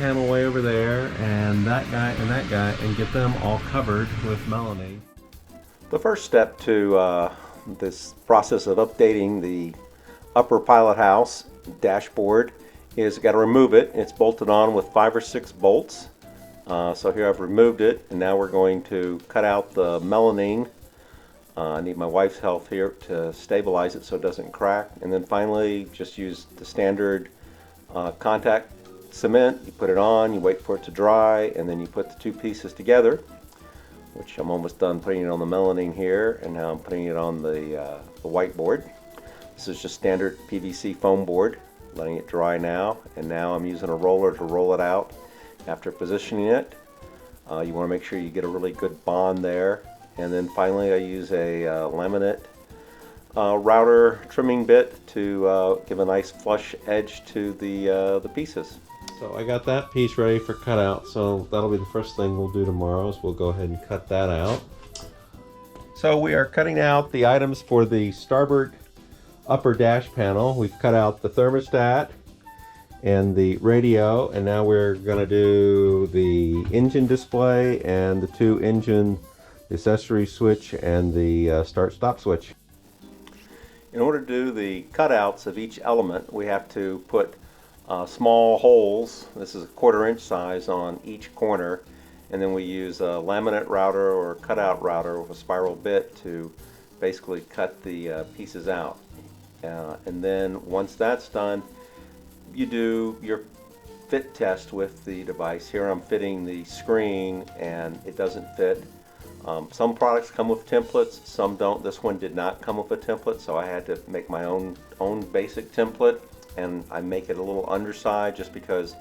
panel way over there, and that guy, and get them all covered with melamine. The first step to this process of updating the upper pilot house dashboard is got to remove it. It's bolted on with 5 or 6 bolts. So here I've removed it, and now we're going to cut out the melamine. I need my wife's help here to stabilize it so it doesn't crack. And then finally just use the standard contact cement. You put it on, you wait for it to dry, and then you put the 2 pieces together, which I'm almost done putting it on the melamine here, and now I'm putting it on the whiteboard. This is just standard PVC foam board, letting it dry now, and now I'm using a roller to roll it out after positioning it. You want to make sure you get a really good bond there. And then finally I use a laminate router trimming bit to give a nice flush edge to the pieces. So I got that piece ready for cutout, so that'll be the first thing we'll do tomorrow is we'll go ahead and cut that out. So we are cutting out the items for the starboard upper dash panel. We've cut out the thermostat and the radio, and now we're going to do the engine display and the 2 engine accessory switch and the start-stop switch. In order to do the cutouts of each element, we have to put small holes. This is a 1/4 inch size on each corner, and then we use a laminate router or cutout router with a spiral bit to basically cut the pieces out. And then once that's done, you do your fit test with the device. Here I'm fitting the screen and it doesn't fit. Some products come with templates, some don't. This one did not come with a template, so I had to make my own basic template, and I make it a little undersized just because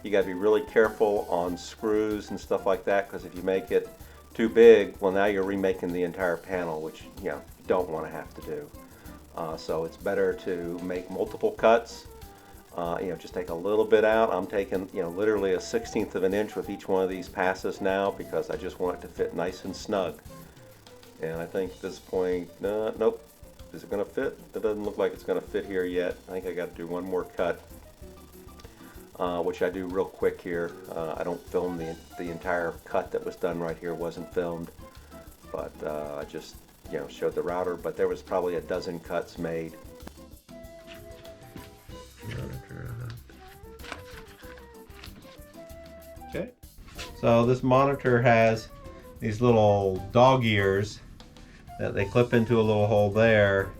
you got to be really careful on screws and stuff like that, because if you make it too big, well, now you're remaking the entire panel, which you don't want to have to do. So it's better to make multiple cuts. Just take a little bit out. I'm taking, literally a 1/16 of an inch with each one of these passes now, because I just want it to fit nice and snug. And I think at this point, nope. Is it going to fit? It doesn't look like it's going to fit here yet. I think I got to do one more cut, which I do real quick here. I don't film the entire cut that was done right here. Wasn't filmed, but I just showed the router. But there was probably a dozen cuts made. Okay, so this monitor has these little dog ears that they clip into a little hole there,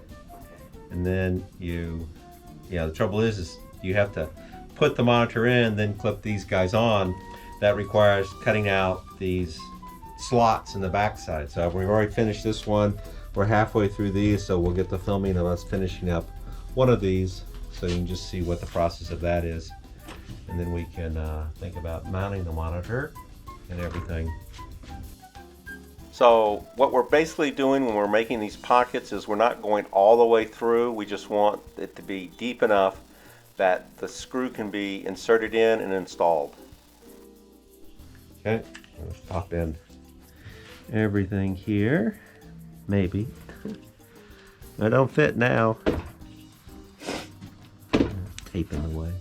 and then the trouble is you have to put the monitor in, then clip these guys on. That requires cutting out these slots in the backside. So we've already finished this one. We're halfway through these, so we'll get the filming of us finishing up one of these, so you can just see what the process of that is. And then we can think about mounting the monitor and everything. So what we're basically doing when we're making these pockets is we're not going all the way through. We just want it to be deep enough that the screw can be inserted in and installed. Okay, let's pop in everything here. Maybe. It don't fit now. Tape in the way.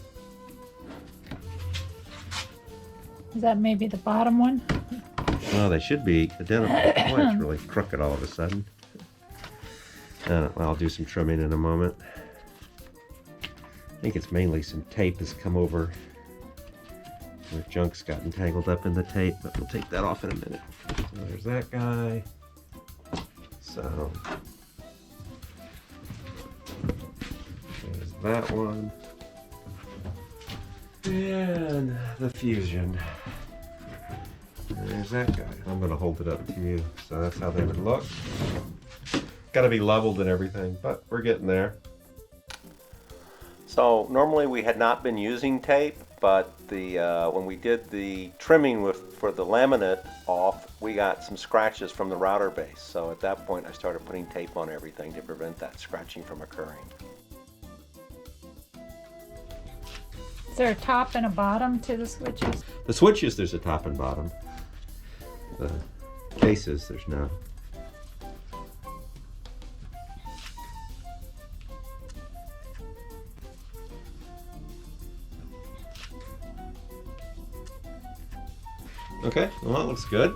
Is that maybe the bottom one? Well, they should be identical. Boy, it's really crooked all of a sudden. I'll do some trimming in a moment. I think it's mainly some tape has come over. The junk's gotten tangled up in the tape, but we'll take that off in a minute. So there's that guy. So there's that one. And the fusion. There's that guy. I'm going to hold it up to you. So that's how they would look. Got to be leveled and everything, but we're getting there. So normally we had not been using tape, but when we did the trimming for the laminate off, we got some scratches from the router base. So at that point I started putting tape on everything to prevent that scratching from occurring. Is there a top and a bottom to the switches? The switches, there's a top and bottom. The cases, there's no. Okay, well that looks good.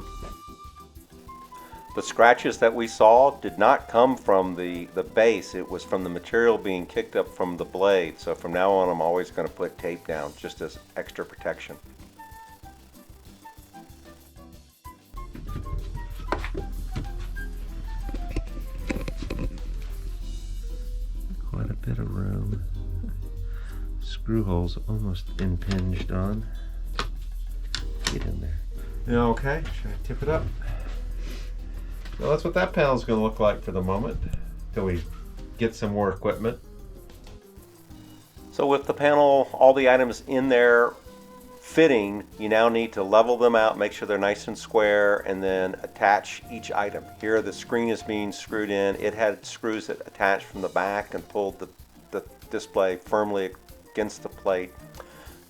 The scratches that we saw did not come from the base. It was from the material being kicked up from the blade. So from now on, I'm always going to put tape down just as extra protection. Quite a bit of room. Screw holes almost impinged on. Get in there. Yeah, okay, should I tip it up? Well, that's what that panel's going to look like for the moment, till we get some more equipment. So with the panel, all the items in there fitting, you now need to level them out, make sure they're nice and square, and then attach each item. Here the screen is being screwed in. It had screws that attached from the back and pulled the display firmly against the plate.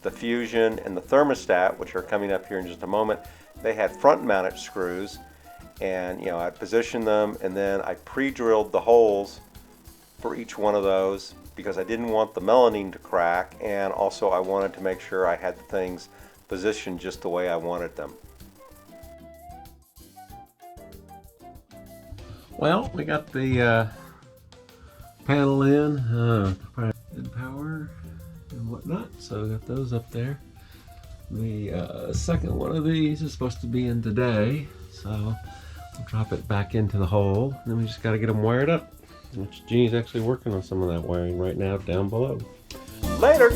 The fusion and the thermostat, which are coming up here in just a moment, they had front mounted screws. And I positioned them, and then I pre-drilled the holes for each one of those because I didn't want the melamine to crack, and also I wanted to make sure I had the things positioned just the way I wanted them. Well, we got the panel in, power and whatnot, so we got those up there. The second one of these is supposed to be in today, so we'll drop it back into the hole, and then we just got to get them wired up. Which Jeannie's actually working on some of that wiring right now down below. Later!